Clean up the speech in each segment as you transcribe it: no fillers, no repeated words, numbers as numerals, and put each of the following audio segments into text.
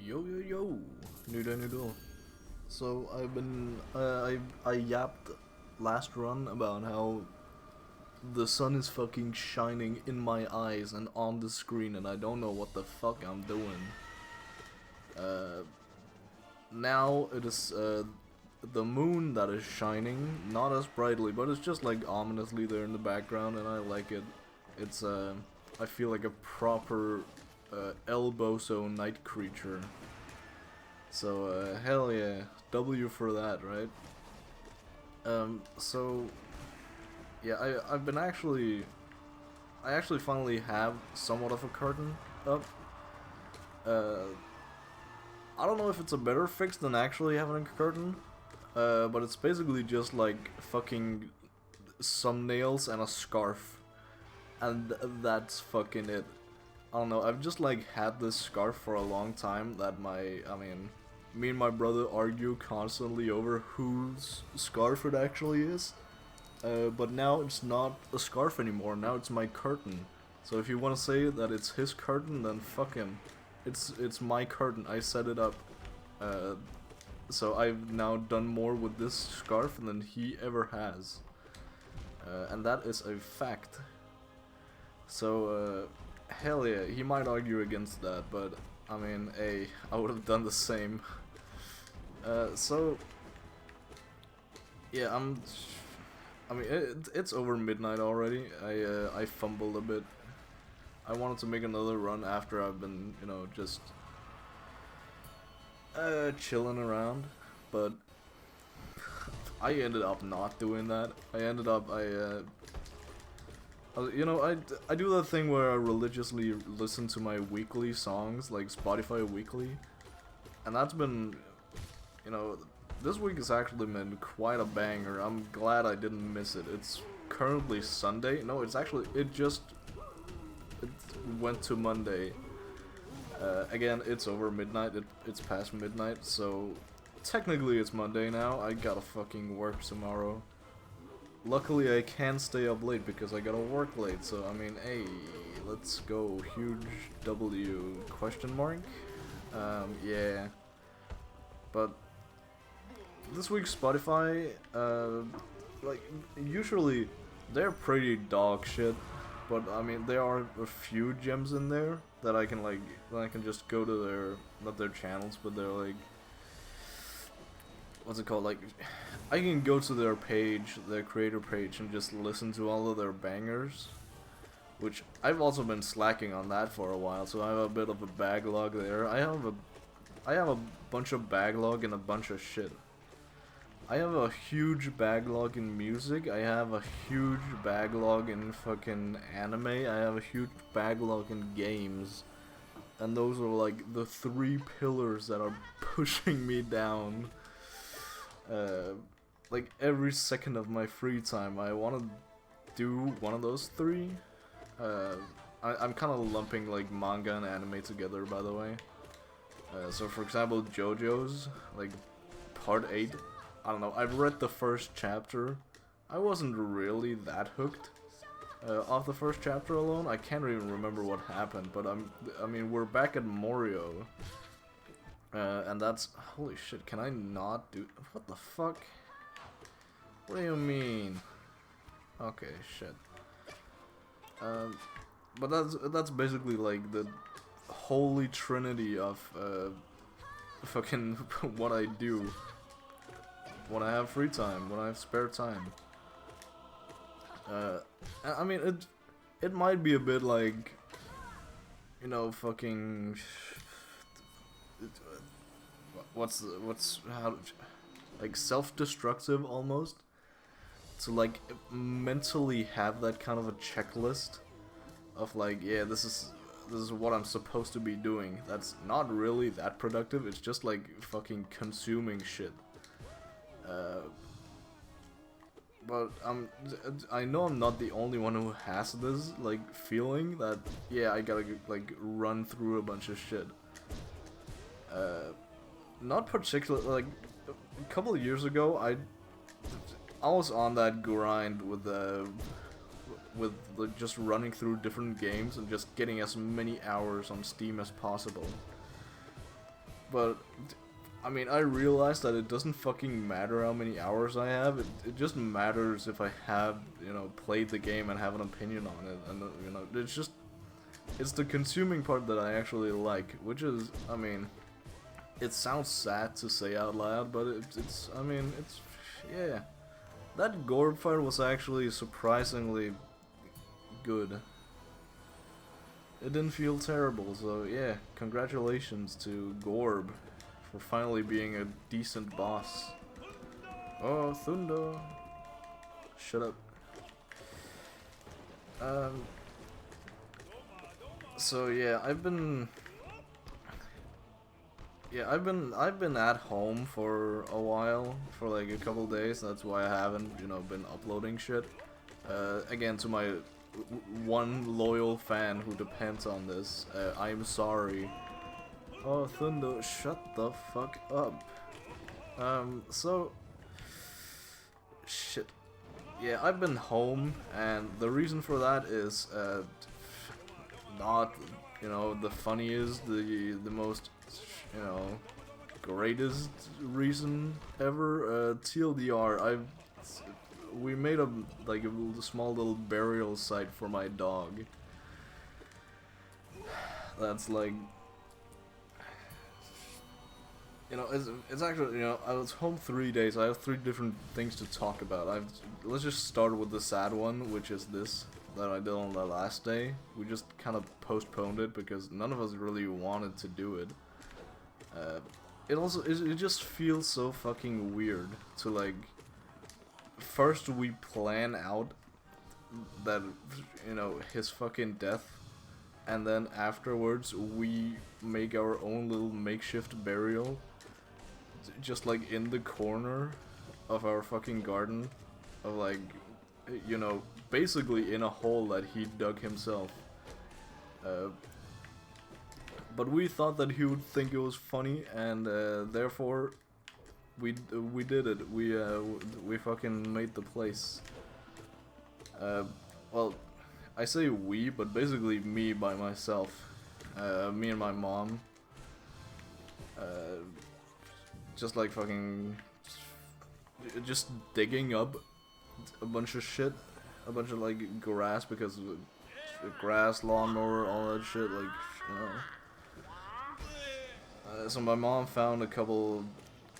Yo yo yo, noodle. So I've been I yapped last run about how the sun is fucking shining in my eyes and on the screen, and I don't know what the fuck I'm doing. Uh, Now it is the moon that is shining, not as brightly, but it's just like ominously there in the background, and I like it. It's I feel like a proper elbow-so night creature. So, hell yeah, W for that, right? So, yeah, I actually finally have somewhat of a curtain up. Uh, I don't know if it's a better fix than actually having a curtain, but it's basically just like fucking some nails and a scarf, and that's fucking it. I don't know, I've just like had this scarf for a long time that me and my brother argue constantly over whose scarf it actually is. But now it's not a scarf anymore, now it's my curtain. So if you want to say that it's his curtain, then fuck him. It's my curtain, I set it up. Uh, so I've now done more with this scarf than he ever has. And that is a fact. So, hell yeah, he might argue against that, but I mean, hey, I would have done the same. So, yeah, it's over midnight already. I fumbled a bit. I wanted to make another run after I've been, just chilling around, but I ended up not doing that. I do that thing where I religiously listen to my weekly songs, like Spotify Weekly, and that's been, you know, this week has actually been quite a banger. I'm glad I didn't miss it. It's currently Sunday. No, it went to Monday. Again, it's over midnight. It's past midnight, so technically it's Monday now. I gotta fucking work tomorrow. Luckily, I can stay up late because I gotta work late. So I mean, hey, let's go. Huge W question mark. Yeah. But this week's Spotify, like usually they're pretty dog shit. But I mean, there are a few gems in there that I can just go to their, not their channels, but they're like, what's it called? Like, I can go to their page, their creator page, and just listen to all of their bangers. Which I've also been slacking on that for a while, so I have a bit of a backlog there. I have a bunch of backlog and a bunch of shit. I have a huge backlog in music, I have a huge backlog in fucking anime, I have a huge backlog in games. And those are like the three pillars that are pushing me down. Like every second of my free time, I want to do one of those three. I'm kind of lumping like manga and anime together, by the way. So for example, JoJo's, like, part 8. I don't know, I've read the first chapter. I wasn't really that hooked off the first chapter alone. I can't even remember what happened, but I mean, we're back at Morio. And that's... Holy shit, can I not do... What the fuck? What do you mean? Okay, shit. But that's basically like the holy trinity of fucking what I do when I have free time, when I have spare time. I mean, it might be a bit like, fucking, how, like, self-destructive almost, to like mentally have that kind of a checklist of like, yeah, this is what I'm supposed to be doing. That's not really that productive. It's just like fucking consuming shit. But I know I'm not the only one who has this like feeling that, yeah, I gotta like run through a bunch of shit. Not particularly, like a couple of years ago, I was on that grind with like just running through different games and just getting as many hours on Steam as possible. But I mean, I realized that it doesn't fucking matter how many hours I have. It just matters if I have, you know, played the game and have an opinion on it. And, you know, it's the consuming part that I actually like, which is, I mean, it sounds sad to say out loud, but I mean, yeah. That Gorb fight was actually surprisingly good. It didn't feel terrible, so yeah, congratulations to Gorb for finally being a decent boss. Oh, Thunder! Shut up. So yeah, I've been at home for a while, for like a couple days. That's why I haven't, you know, been uploading shit. Again, to my one loyal fan who depends on this, I'm sorry. Oh, Thunder, shut the fuck up. So... Shit. Yeah, I've been home, and the reason for that is, not, you know, the funniest, the most, you know, greatest reason ever. TLDR, we made a small little burial site for my dog. That's like, you know, it's actually, you know, I was home 3 days. I have 3 different things to talk about. Let's just start with the sad one, which is this that I did on the last day. We just kind of postponed it because none of us really wanted to do it. It just feels so fucking weird to, like, first we plan out that, you know, his fucking death, and then afterwards we make our own little makeshift burial, just like in the corner of our fucking garden, of, like, you know, basically in a hole that he dug himself. But we thought that he would think it was funny, and therefore we did it. We fucking made the place. Well, I say we, but basically me by myself. Me and my mom. Just like fucking... Just digging up a bunch of shit. A bunch of, like, grass, because the grass, lawnmower, all that shit, like, you know. So my mom found a couple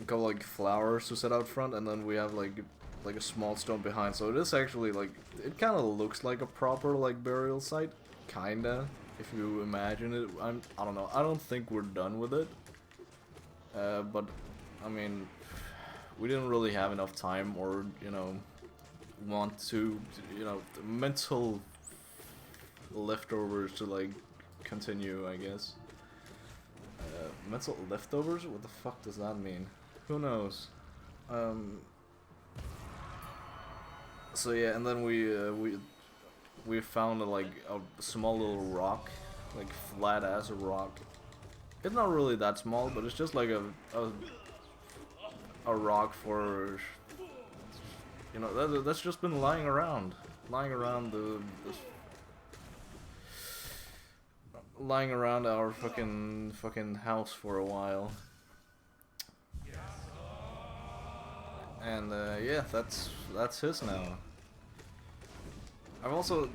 like flowers to set out front, and then we have like a small stone behind. So it is actually, like, it kind of looks like a proper, like, burial site, kinda, if you imagine it. I don't know. I don't think we're done with it. But I mean, we didn't really have enough time, or, you know, want to, you know, mental leftovers to, like, continue, I guess. Mental leftovers? What the fuck does that mean? Who knows? So yeah, and then we found like a small little rock, like flat ass rock. It's not really that small, but it's just like a rock for, you know, that's just been lying around our fucking house for a while. And yeah, that's his now. I've also,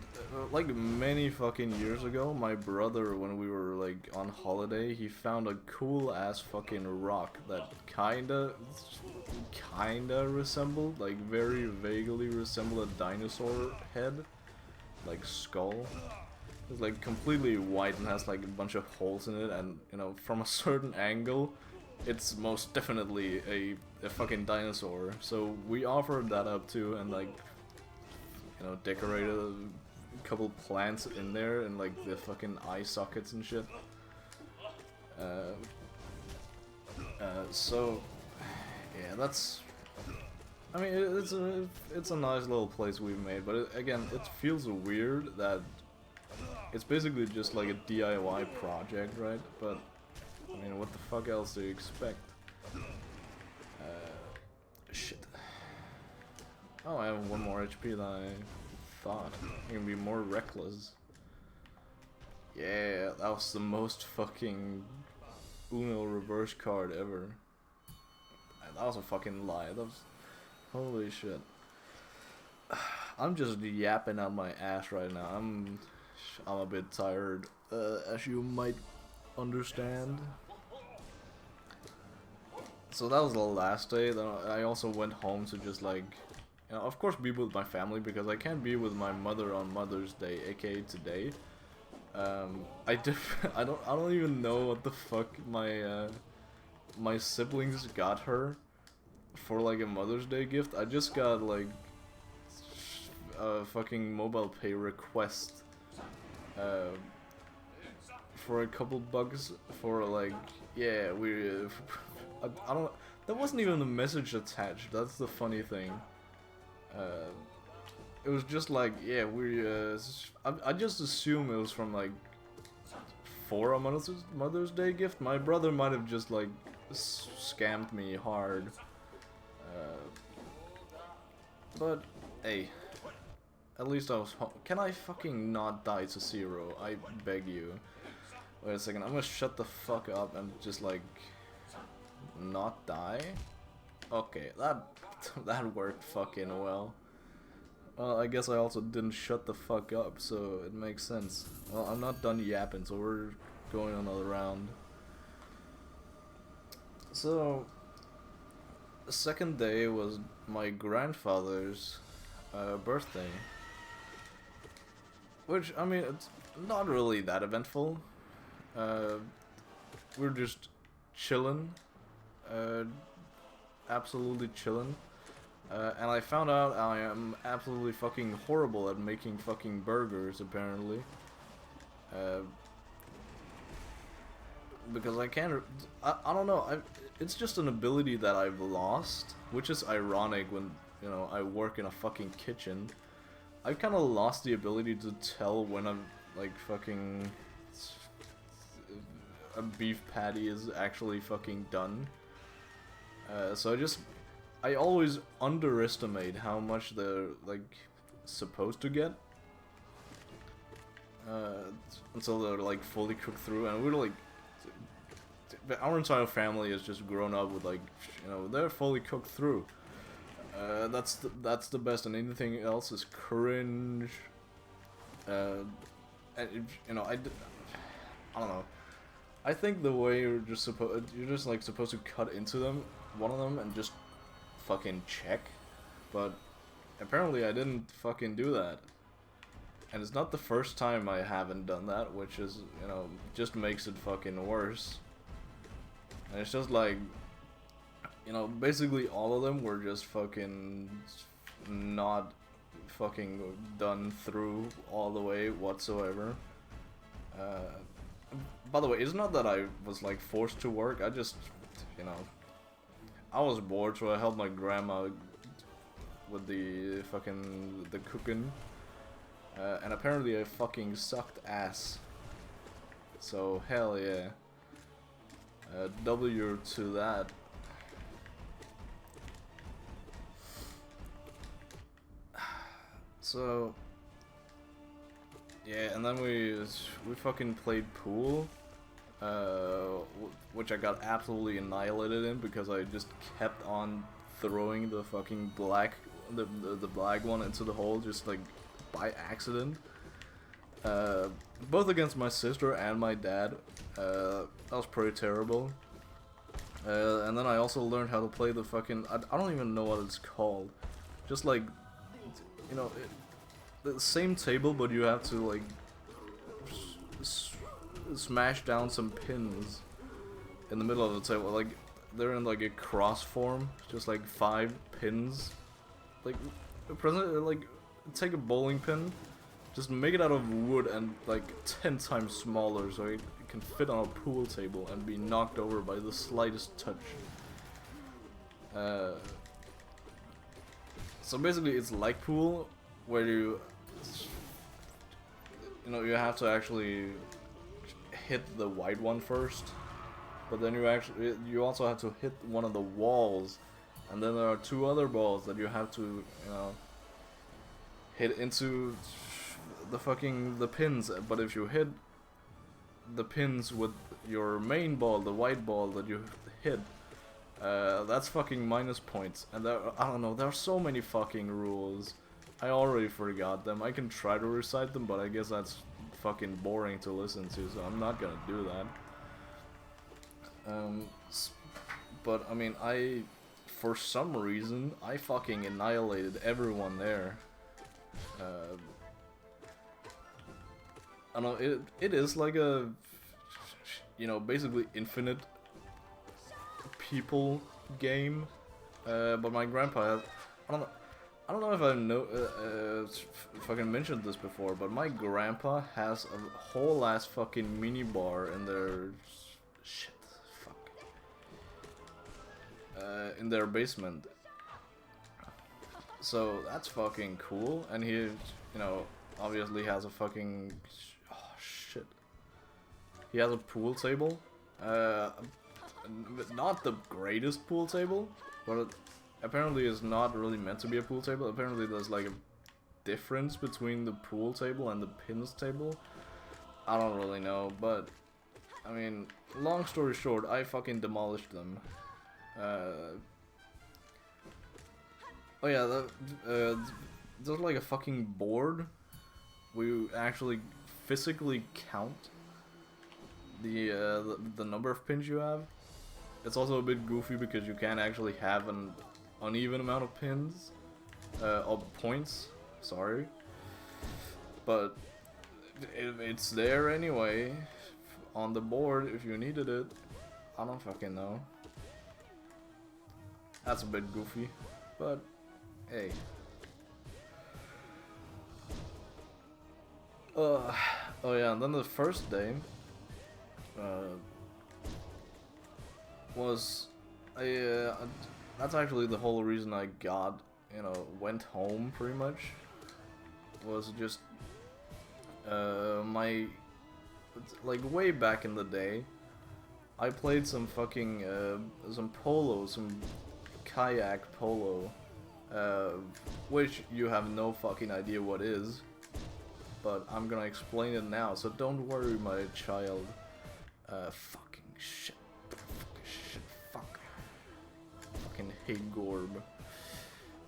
like, many fucking years ago, my brother, when we were, like, on holiday, he found a cool ass fucking rock that kinda resembled, like, very vaguely resembled a dinosaur head, like skull. It's like completely white and has like a bunch of holes in it, and, you know, from a certain angle it's most definitely a fucking dinosaur. So we offered that up too, and, like, you know, decorated a couple plants in there and, like, the fucking eye sockets and shit. So yeah, that's, I mean, it's a nice little place we've made, but again, it feels weird that it's basically just like a DIY project, right? But I mean, what the fuck else do you expect? Shit. Oh, I have 1 more HP than I thought. I can be more reckless. Yeah, that was the most fucking Uno reverse card ever. That was a fucking lie. That was... Holy shit. I'm just yapping out my ass right now. I'm a bit tired, as you might understand. So that was the last day. Then I also went home to just like, you know, of course be with my family because I can't be with my mother on Mother's Day, aka today. I don't even know what the fuck my siblings got her for like a Mother's Day gift. I just got like a fucking mobile pay request for a couple bucks for like, yeah, we I don't, there wasn't even a message attached. That's the funny thing. It was just like, yeah, I just assume it was from like for a Mother's Day gift. My brother might have just like scammed me hard. But hey, at least I was home. Can I fucking not die to zero? I beg you. Wait a second, I'm gonna shut the fuck up and just like not die. Okay, that worked fucking well. Well, I guess I also didn't shut the fuck up, so it makes sense. Well, I'm not done yapping, so we're going another round. So, the second day was my grandfather's birthday. Which, I mean, it's not really that eventful. We're just chilling. Absolutely chilling. And I found out I am absolutely fucking horrible at making fucking burgers, apparently. Because I can't... I don't know, it's just an ability that I've lost, which is ironic when, you know, I work in a fucking kitchen. I've kind of lost the ability to tell when I'm, like, fucking... a beef patty is actually fucking done. So I always underestimate how much they're, like, supposed to get. Until they're, like, fully cooked through, and we're, like... Our entire family has just grown up with, like, you know, they're fully cooked through. That's the best, and anything else is cringe. And, you know, I don't know. I think the way you're just supposed to cut into them, one of them, and just fucking check, but apparently I didn't fucking do that, and it's not the first time I haven't done that, which is, you know, just makes it fucking worse. And it's just like, you know, basically all of them were just fucking not fucking done through all the way whatsoever. By the way, it's not that I was like forced to work, I just, you know, I was bored, so I helped my grandma with the cooking, and apparently I fucking sucked ass. So hell yeah, W to that. So yeah, and then we fucking played pool. Which I got absolutely annihilated in because I just kept on throwing the fucking black one into the hole just like by accident. Both against my sister and my dad. That was pretty terrible. And then I also learned how to play the fucking... I don't even know what it's called. Just like, you know, the same table, but you have to like smash down some pins in the middle of the table. Like, they're in like a cross form, just like 5 pins. Like, take a bowling pin, just make it out of wood and like 10 times smaller so it can fit on a pool table and be knocked over by the slightest touch. So basically it's like pool, where you know, you have to actually hit the white one first, but then you also have to hit one of the walls, and then there are 2 other balls that you have to, you know, hit into the pins. But if you hit the pins with your main ball, the white ball that you hit, that's fucking minus points. And there, I don't know, there are so many fucking rules. I already forgot them. I can try to recite them, but I guess that's fucking boring to listen to, so I'm not gonna do that. But I mean, for some reason, I fucking annihilated everyone there. I don't know, it is like a, you know, basically infinite people game, but my grandpa has, I don't know if I fucking mentioned this before, but my grandpa has a whole ass fucking mini bar in their in their basement. So that's fucking cool, and he, you know, obviously has a fucking he has a pool table. Not the greatest pool table, but apparently it's not really meant to be a pool table. Apparently there's like a difference between the pool table and the pins table. I don't really know, but I mean, long story short, I fucking demolished them. Oh yeah, there's like a fucking board. We actually physically count the number of pins you have. It's also a bit goofy because you can't actually have an uneven amount of pins, or points, sorry. But it's there anyway, on the board if you needed it. I don't fucking know. That's a bit goofy, but hey. Oh yeah, and then the first day was that's actually the whole reason I got, you know, went home pretty much, was just my, like, way back in the day I played some fucking some polo, some kayak polo, which you have no fucking idea what is, but I'm gonna explain it now, so don't worry, my child. Fucking shit. Fuck. Fucking hate Gorb.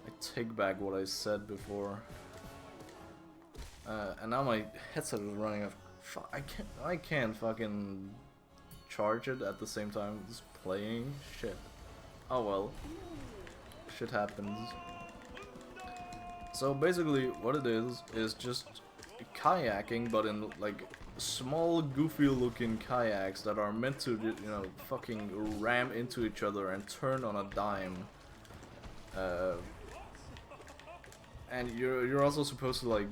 I take back what I said before. And now my headset is running off. I can't fucking charge it at the same time as playing. Shit. Oh well. Shit happens. So basically what it is just kayaking, but in like small goofy looking kayaks that are meant to, you know, fucking ram into each other and turn on a dime. And you're also supposed to, like,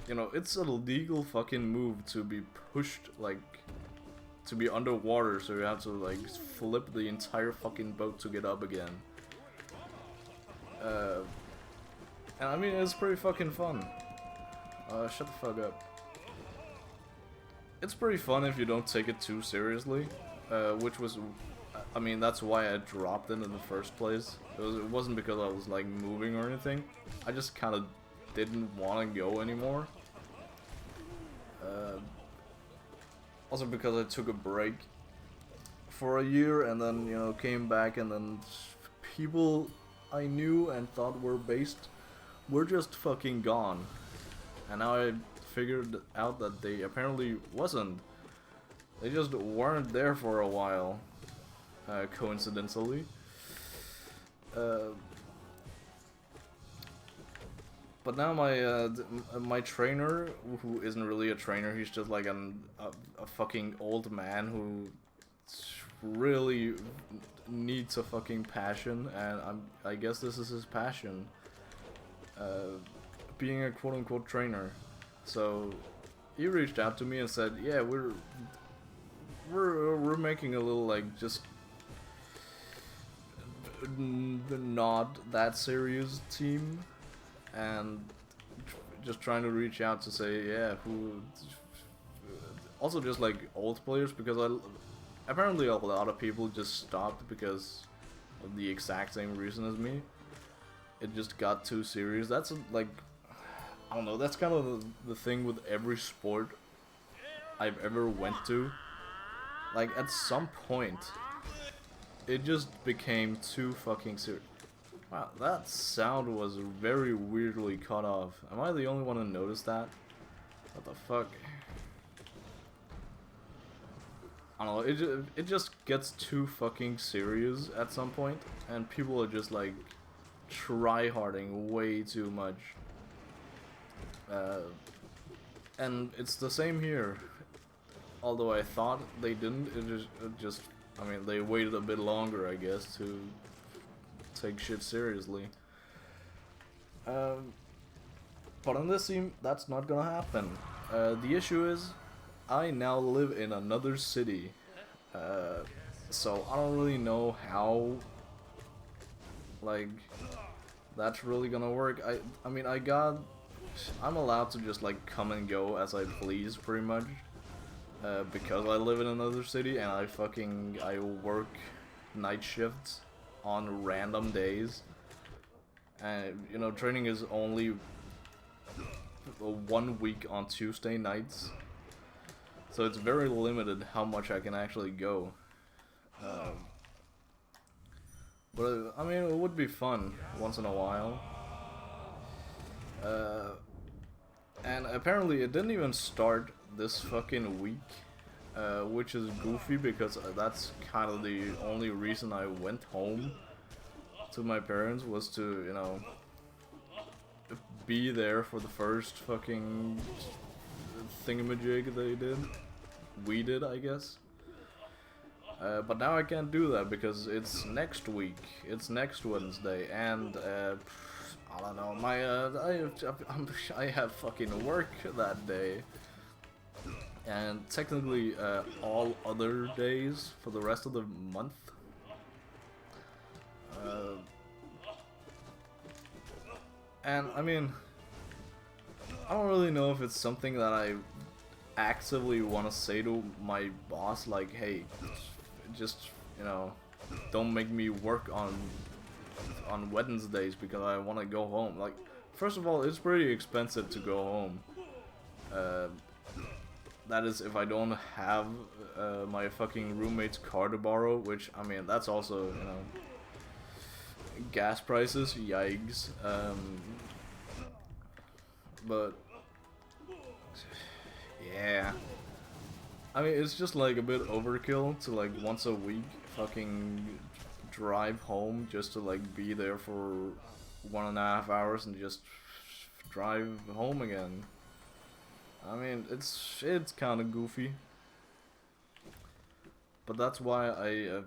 you know, it's a legal fucking move to be pushed, like, to be underwater, so you have to, like, flip the entire fucking boat to get up again. And I mean, it's pretty fucking fun. Shut the fuck up. It's pretty fun if you don't take it too seriously, which was, I mean, that's why I dropped it in the first place. It wasn't because I was, like, moving or anything. I just kind of didn't want to go anymore. Also because I took a break for a year and then, you know, came back, and then people I knew and thought were based were just fucking gone. And now I figured out that they apparently wasn't. They just weren't there for a while, coincidentally. But now my trainer, who isn't really a trainer, he's just like a fucking old man who really needs a fucking passion, and I guess this is his passion, being a quote-unquote trainer. So he reached out to me and said, yeah, we're making a little, like, just not that serious team, and just trying to reach out to say, yeah, who, also just like old players, because apparently a lot of people just stopped because of the exact same reason as me. It just got too serious. That's like, I don't know, that's kind of the thing with every sport. I've ever went to, like at some point, it just became too fucking serious. Wow, that sound was very weirdly cut off. Am I the only one who noticed that? What the fuck? I don't know, it just gets too fucking serious at some point, and people are just like try-harding way too much. And it's the same here. Although I thought they didn't, I mean, they waited a bit longer, I guess, to take shit seriously. But on this team, that's not gonna happen. The issue is, I now live in another city, so I don't really know how, like, that's really gonna work. I mean, I'm allowed to just, like, come and go as I please, pretty much, because I live in another city, and I work night shifts on random days, and, you know, training is only 1 week on Tuesday nights. So it's very limited how much I can actually go. But I mean, it would be fun once in a while. And apparently it didn't even start this fucking week, which is goofy because that's kind of the only reason I went home to my parents, was to, you know, be there for the first fucking thingamajig they did. We did, I guess. But now I can't do that because it's next week. It's next Wednesday, and I don't know. I have fucking work that day, and technically all other days for the rest of the month. And I mean, I don't really know if it's something that I actively want to say to my boss, like, hey, just, you know, don't make me work on Wednesdays because I want to go home. Like, first of all, it's pretty expensive to go home. That is if I don't have my fucking roommate's car to borrow, which, I mean, that's also, you know, gas prices, yikes. But yeah, I mean, it's just like a bit overkill to like once a week fucking drive home just to like be there for 1.5 hours and just drive home again. I mean, it's kind of goofy, but that's why I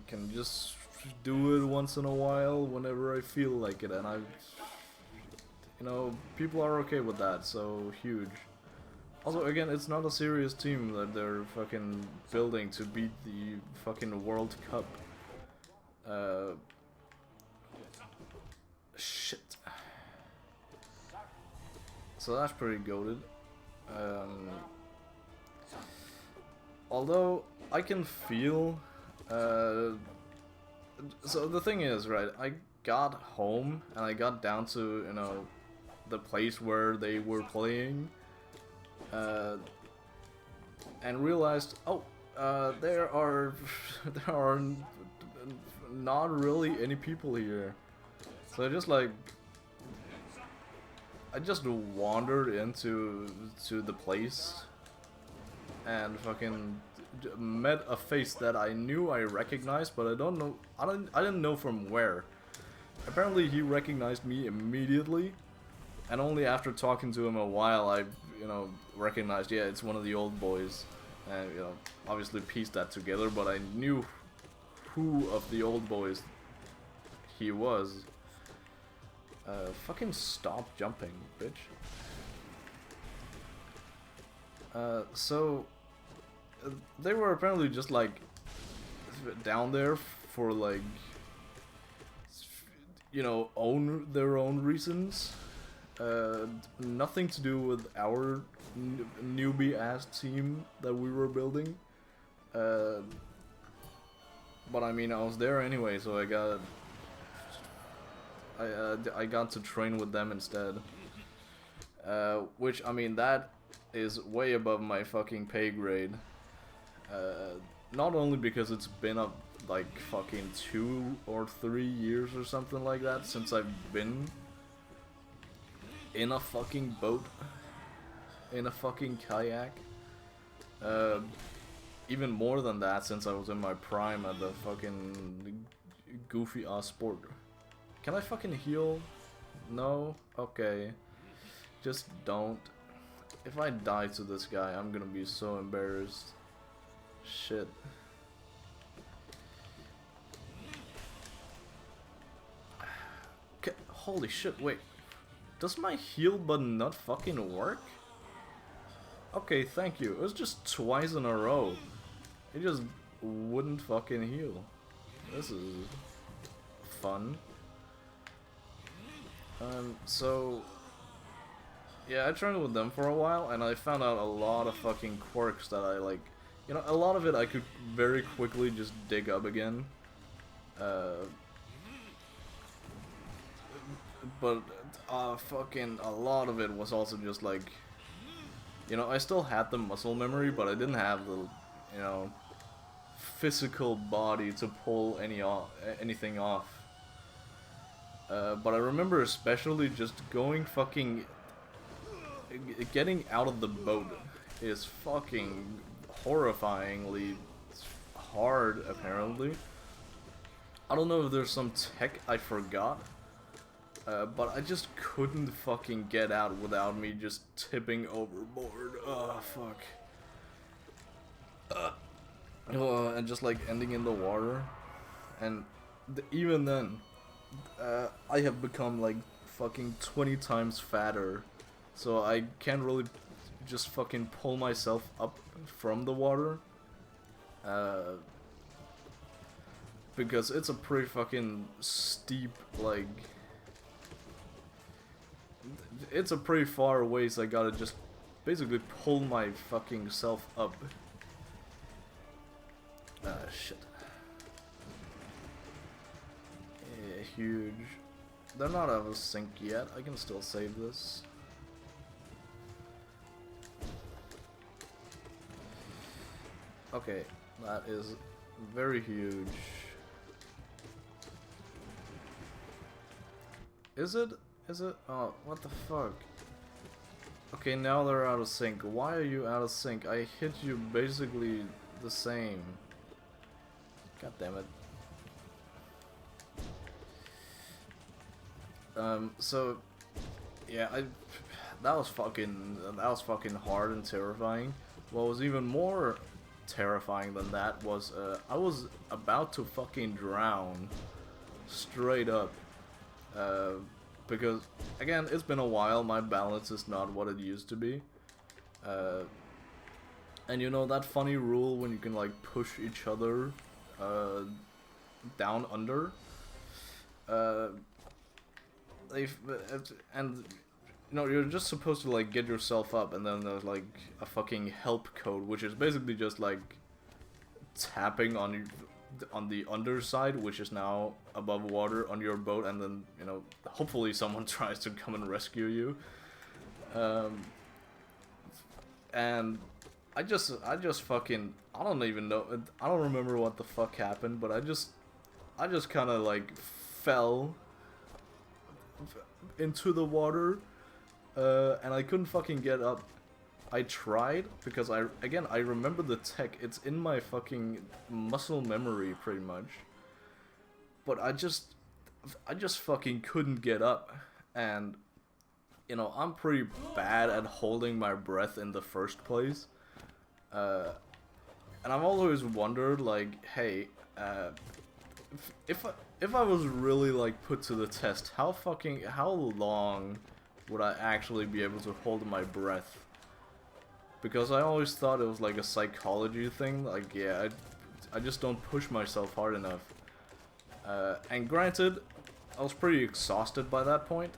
can just do it once in a while whenever I feel like it, and you know, people are okay with that, so huge. Also, again, it's not a serious team that they're fucking building to beat the fucking World Cup. Shit. So that's pretty goated. Although, I can feel... so the thing is, right, I got home and I got down to, you know, the place where they were playing, and realized, oh, there are not really any people here. So I just wandered into the place and fucking met a face that I knew I recognized, but I didn't know from where. Apparently he recognized me immediately, and only after talking to him a while I, you know, recognized, yeah, it's one of the old boys, and, you know, obviously pieced that together, but I knew who of the old boys he was. Fucking stop jumping, bitch. So they were apparently just like down there for like, you know, their own reasons. Nothing to do with our newbie ass team that we were building. But I mean, I was there anyway, so I got to train with them instead. Which, I mean, that is way above my fucking pay grade. Not only because it's been up like fucking 2 or 3 years or something like that since I've been in a fucking boat, in a fucking kayak. Even more than that since I was in my prime at the fucking goofy ass sport. Can I fucking heal? No? Okay. Just don't. If I die to this guy, I'm gonna be so embarrassed. Shit. Okay, holy shit, wait. Does my heal button not fucking work? Okay, thank you. It was just twice in a row. It just wouldn't fucking heal. This is fun. So yeah, I trained with them for a while, and I found out a lot of fucking quirks that I like. You know, a lot of it I could very quickly just dig up again. But fucking a lot of it was also just like, you know, I still had the muscle memory, but I didn't have the, you know, physical body to pull anything off. But I remember especially just going fucking, getting out of the boat is fucking horrifyingly hard, apparently. I don't know if there's some tech I forgot, but I just couldn't fucking get out without me just tipping overboard. Oh, fuck. And just like ending in the water. And even then, I have become like fucking 20 times fatter. So I can't really just fucking pull myself up from the water. Because it's a pretty fucking steep, like... It's a pretty far away, so I gotta just basically pull my fucking self up. Shit. Yeah, huge. They're not out of sync yet. I can still save this. Okay, that is very huge. Is it? Is it? Oh, what the fuck? Okay, now they're out of sync. Why are you out of sync? I hit you basically the same. God damn it. So yeah, that was fucking hard and terrifying. What was even more terrifying than that was I was about to fucking drown straight up. Because again, it's been a while, my balance is not what it used to be. And you know that funny rule when you can like push each other down under? And you know, you're just supposed to like get yourself up, and then there's like a fucking help code, which is basically just like tapping on the underside, which is now above water on your boat, and then, you know, hopefully someone tries to come and rescue you. And I just fucking, I don't even know, I don't remember what the fuck happened, but I just kind of like fell into the water, and I couldn't fucking get up. I tried, because I remember the tech, it's in my fucking muscle memory pretty much, but I just fucking couldn't get up. And you know, I'm pretty bad at holding my breath in the first place, and I've always wondered, like, hey, if I was really like put to the test, how long would I actually be able to hold my breath? Because I always thought it was like a psychology thing, like, yeah, I just don't push myself hard enough. And granted, I was pretty exhausted by that point,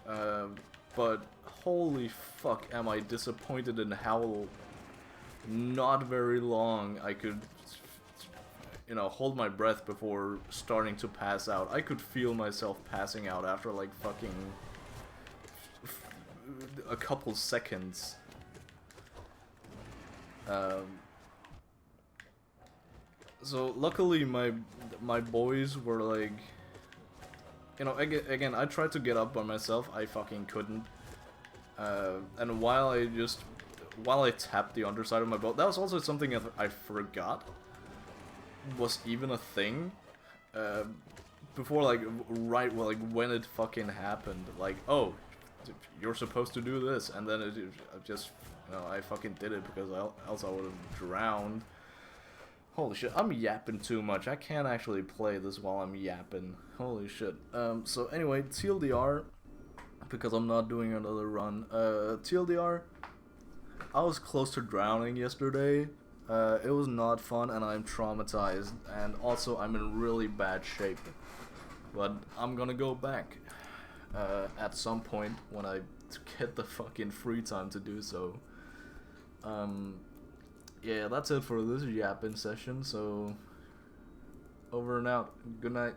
but holy fuck am I disappointed in how not very long I could, you know, hold my breath before starting to pass out. I could feel myself passing out after like fucking a couple seconds. Um, so luckily my boys were like, you know, again I tried to get up by myself, I fucking couldn't. And while I tapped the underside of my boat, that was also something that I forgot was even a thing. Before, like, right, well, like, when it fucking happened, like, oh, you're supposed to do this, and then I just, you know, I fucking did it because else I would have drowned. Holy shit, I'm yapping too much. I can't actually play this while I'm yapping. Holy shit. So anyway, TLDR, because I'm not doing another run. TLDR, I was close to drowning yesterday. It was not fun, and I'm traumatized, and also I'm in really bad shape. But I'm gonna go back at some point when I get the fucking free time to do so. Yeah, that's it for this yapping session, so over and out. Good night.